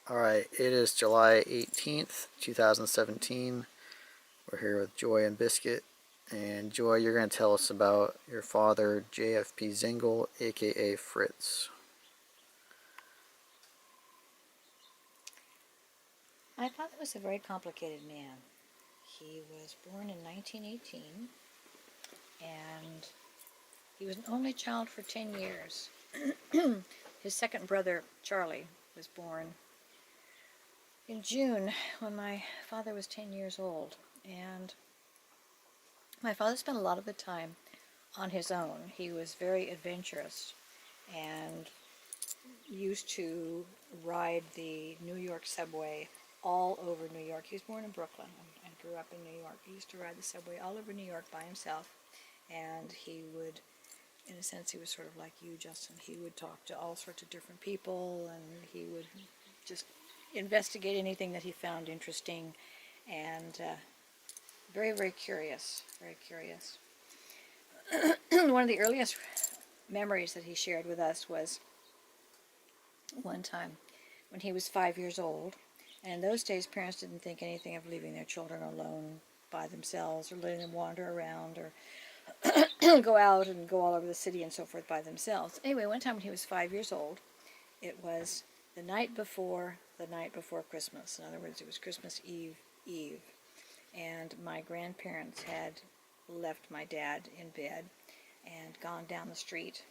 Alright, it is July 18th, 2017. We're here with Joy and Biscuit. And Joy, you're going to tell us about your father, JFP Zingle, aka Fritz. My father was a very complicated man. He was born in 1918, and he was an only child for 10 years. His second brother, Charlie, was born in June when my father was 10 years old. And my father spent a lot of the time on his own. He was very adventurous and used to ride the New York subway all over New York. He was born in Brooklyn and grew up in New York. He used to ride the subway all over New York by himself, and he would, in a sense, he was sort of like you, Justin. He would talk to all sorts of different people, and he would just investigate anything that he found interesting, and very, very curious, very curious. One of the earliest memories that he shared with us was one time when he was 5 years old. And in those days, parents didn't think anything of leaving their children alone by themselves or letting them wander around or go out and go all over the city and so forth by themselves. Anyway, one time when he was 5 years old, it was the night before Christmas. In other words, it was Christmas Eve. And my grandparents had left my dad in bed and gone down the street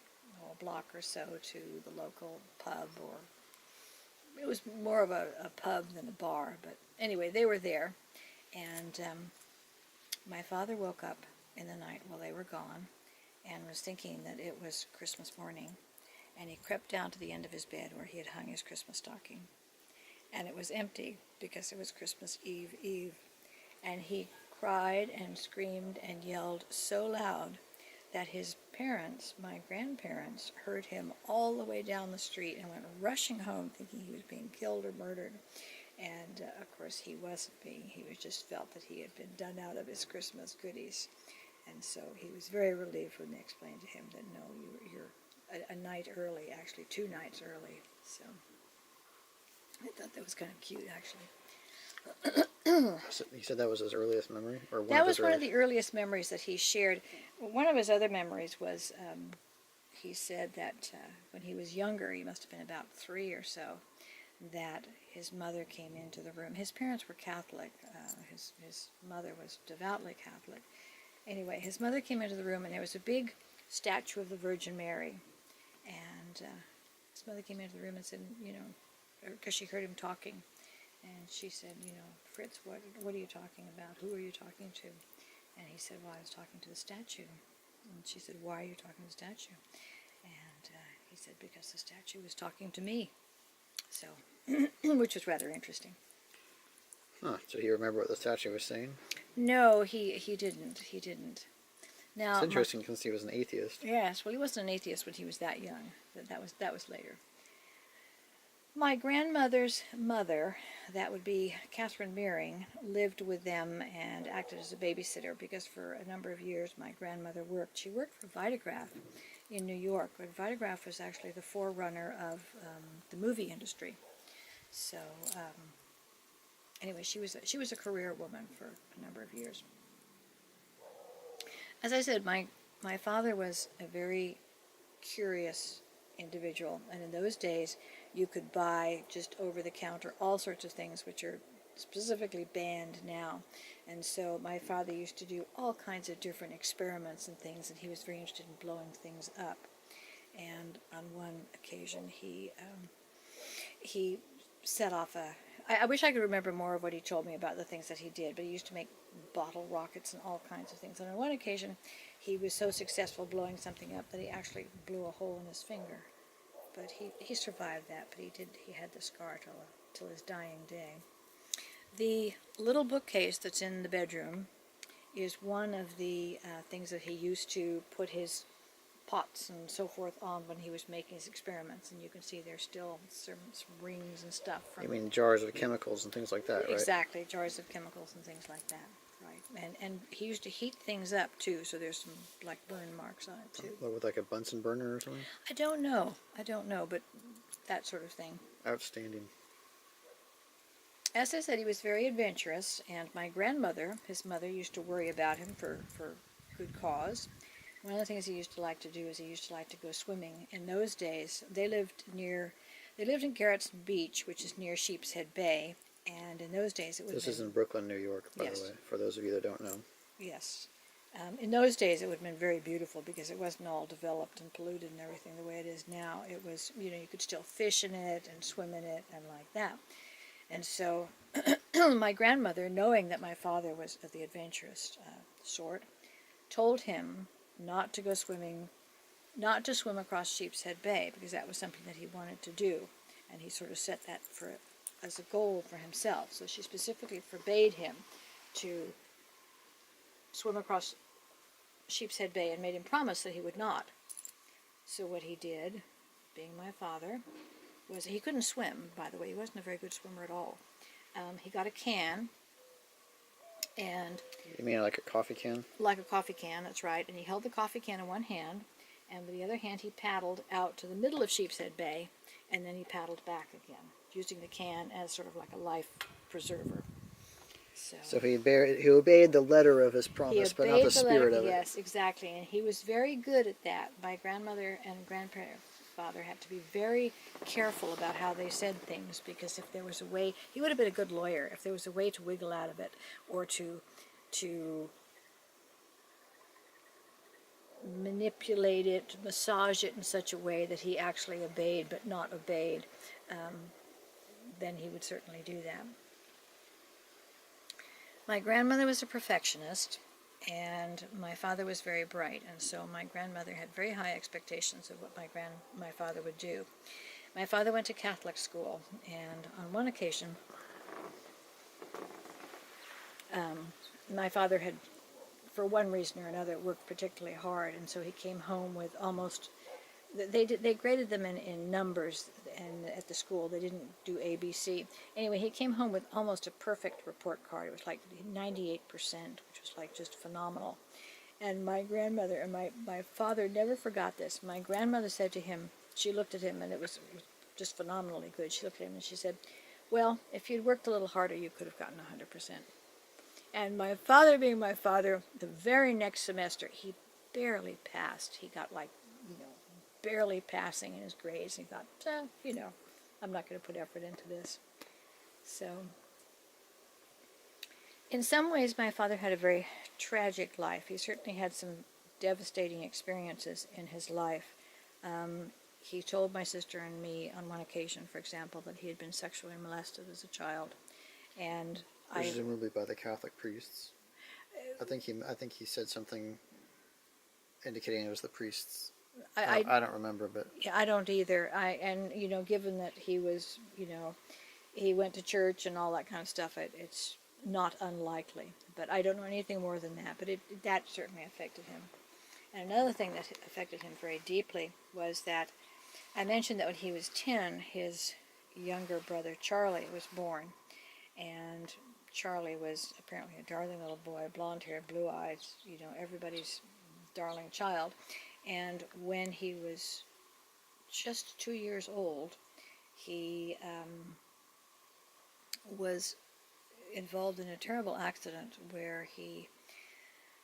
a block or so to the local pub, or it was more of a pub than a bar, but anyway, they were there, and my father woke up in the night while they were gone and was thinking that it was Christmas morning, and he crept down to the end of his bed where he had hung his Christmas stocking, and it was empty because it was Christmas Eve, and he cried and screamed and yelled so loud that his parents, my grandparents, heard him all the way down the street and went rushing home thinking he was being killed or murdered. And of course he wasn't being, he was just felt that he had been done out of his Christmas goodies. And so he was very relieved when they explained to him that no, you're a night early, actually 2 nights early. So I thought that was kind of cute, actually. So you said that was his earliest memory? Or That was one of the earliest memories that he shared. One of his other memories was he said that when he was younger, he must have been about 3 or so, that his mother came into the room. His parents were Catholic. His mother was devoutly Catholic. Anyway, his mother came into the room, and there was a big statue of the Virgin Mary. And his mother came into the room and said, you know, because she heard him talking, and she said, you know, Fritz, what are you talking about? Who are you talking to? And he said, well, I was talking to the statue. And she said, why are you talking to the statue? And he said, because the statue was talking to me. So, which was rather interesting. Huh, so he remembered what the statue was saying? No, he didn't. He didn't. Now, it's interesting because he was an atheist. Yes, well, he wasn't an atheist when he was that young. That was later. My grandmother's mother, that would be Catherine Meering, lived with them and acted as a babysitter because for a number of years my grandmother worked. She worked for Vitagraph in New York, but Vitagraph was actually the forerunner of the movie industry. So anyway, she was a career woman for a number of years. As I said, my father was a very curious individual, and in those days you could buy just over the counter all sorts of things which are specifically banned now. And so my father used to do all kinds of different experiments and things, and he was very interested in blowing things up. And on one occasion he set off I wish I could remember more of what he told me about the things that he did, but he used to make bottle rockets and all kinds of things. And on one occasion he was so successful blowing something up that he actually blew a hole in his finger. But he survived that, but he had the scar till his dying day. The little bookcase that's in the bedroom is one of the things that he used to put his pots and so forth on when he was making his experiments, and you can see there's still some rings and stuff from. You mean jars of chemicals and things like that, right? Exactly, jars of chemicals and things like that, right? And he used to heat things up too, so there's some like burn marks on it too. With like a Bunsen burner or something? I don't know, but that sort of thing. Outstanding. as I said, he was very adventurous, and my grandmother, his mother, used to worry about him for good cause. One of the things he used to like to do is he used to like to go swimming. In those days, they lived in Garrettson Beach, which is near Sheepshead Bay, and in those days it would have This is been, in Brooklyn, New York, by the yes, way, for those of you that don't know. yes. In those days, it would have been very beautiful because it wasn't all developed and polluted and everything the way it is now. It was, you could still fish in it and swim in it and like that. And so my grandmother, knowing that my father was of the adventurous sort, told him not to go swimming, not to swim across Sheepshead Bay because that was something that he wanted to do. And he sort of set that as a goal for himself. So she specifically forbade him to swim across Sheepshead Bay and made him promise that he would not. So what he did, being my father, was he couldn't swim, by the way. He wasn't a very good swimmer at all. He got a can, and You mean like a coffee can? like a coffee can, that's right, and he held the coffee can in one hand, and with the other hand he paddled out to the middle of Sheepshead Bay, and then he paddled back again, using the can as sort of like a life preserver. So he obeyed the letter of his He promise, but not obeyed the the letter, spirit of it. yes, exactly, and he was very good at that. My grandmother and grandfather had to be very careful about how they said things, because if there was a way, he would have been a good lawyer, if there was a way to wiggle out of it, or to manipulate it, massage it in such a way that he actually obeyed but not obeyed, then he would certainly do that. My grandmother was a perfectionist, and my father was very bright, and so my grandmother had very high expectations of what my father would do. My father went to Catholic school, and on one occasion, my father had, for one reason or another, worked particularly hard, and so he came home with almost, they graded them in numbers, and at the school they didn't do ABC. Anyway, he came home with almost a perfect report card. It was like 98%, which was like just phenomenal. And my grandmother and my father never forgot this. My grandmother said to him, she looked at him, and it was just phenomenally good. She looked at him and she said, "Well, if you'd worked a little harder, you could have gotten 100%. And my father, being my father, the very next semester, he barely passed. He got like, barely passing in his grades. He thought, I'm not going to put effort into this. So, in some ways, my father had a very tragic life. He certainly had some devastating experiences in his life. He told my sister and me on one occasion, for example, that he had been sexually molested as a child, and Presumably by the Catholic priests. I think he said something indicating it was the priests. I don't remember, but yeah, I don't either. Given that he was, he went to church and all that kind of stuff, it's not unlikely. But I don't know anything more than that. But that certainly affected him. And another thing that affected him very deeply was that I mentioned that when he was 10, his younger brother Charlie was born, and Charlie was apparently a darling little boy, blonde hair, blue eyes, everybody's darling child. And when he was just 2 years old, he was involved in a terrible accident where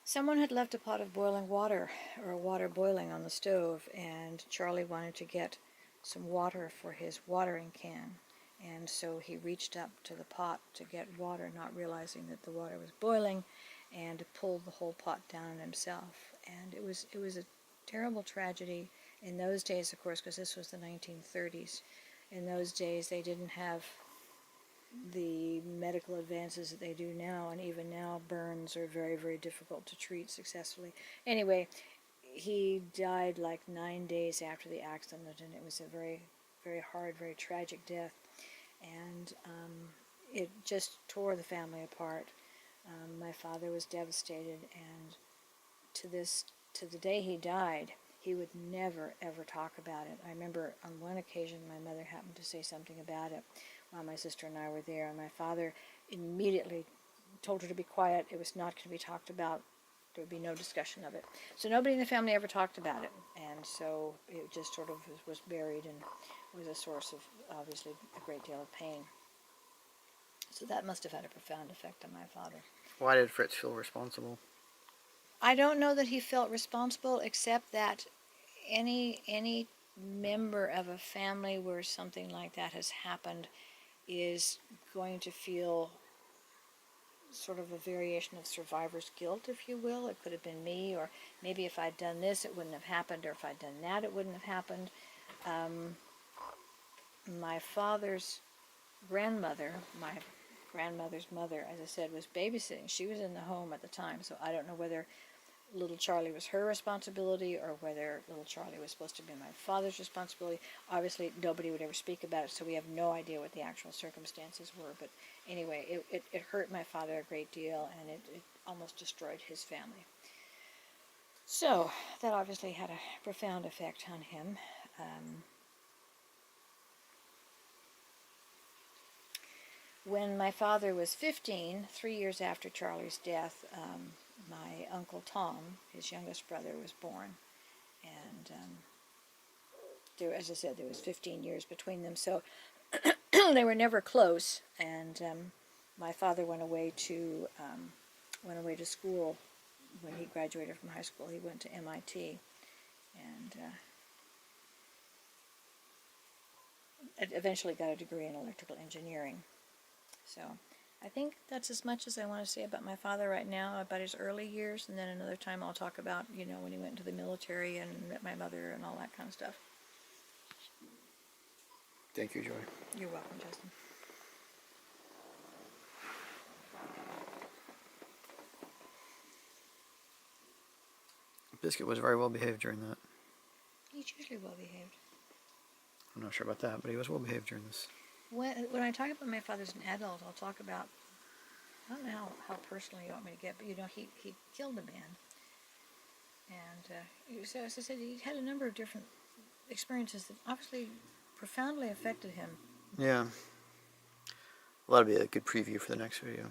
someone had left a pot of boiling water, or water boiling on the stove, and Charlie wanted to get some water for his watering can. And so he reached up to the pot to get water, not realizing that the water was boiling, and pulled the whole pot down on himself. And it was a terrible tragedy in those days, of course, because this was the 1930s. In those days, they didn't have the medical advances that they do now, and even now, burns are very, very difficult to treat successfully. Anyway, he died like 9 days after the accident, and it was a very, very hard, very tragic death. And it just tore the family apart. My father was devastated, and to the day he died, he would never, ever talk about it. I remember on one occasion my mother happened to say something about it while my sister and I were there, and my father immediately told her to be quiet. It was not going to be talked about. There would be no discussion of it. So nobody in the family ever talked about it, and so it just sort of was buried and was a source of, obviously, a great deal of pain. So that must have had a profound effect on my father. Why did Fritz feel responsible? I don't know that he felt responsible, except that any member of a family where something like that has happened is going to feel sort of a variation of survivor's guilt, if you will. It could have been me, or maybe if I'd done this, it wouldn't have happened, or if I'd done that, it wouldn't have happened. My father's grandmother, my grandmother's mother, as I said, was babysitting. She was in the home at the time, so I don't know whether little Charlie was her responsibility or whether little Charlie was supposed to be my father's responsibility. Obviously, nobody would ever speak about it, so we have no idea what the actual circumstances were. But anyway, it hurt my father a great deal, and it almost destroyed his family. So that obviously had a profound effect on him. When my father was 15, 3 years after Charlie's death, my Uncle Tom, his youngest brother, was born. And there, as I said, there was 15 years between them, so they were never close. And my father went away to school when he graduated from high school. He went to MIT, and eventually got a degree in electrical engineering. So I think that's as much as I want to say about my father right now, about his early years, and then another time I'll talk about, when he went into the military and met my mother and all that kind of stuff. Thank you, Joy. You're welcome, Justin. Biscuit was very well behaved during that. He's usually well behaved. I'm not sure about that, but he was well behaved during this. When I talk about my father as an adult, I'll talk about, I don't know how personal you want me to get, but he killed a man. And so, as I said, he had a number of different experiences that obviously profoundly affected him. Yeah. Well, that'll be a good preview for the next video.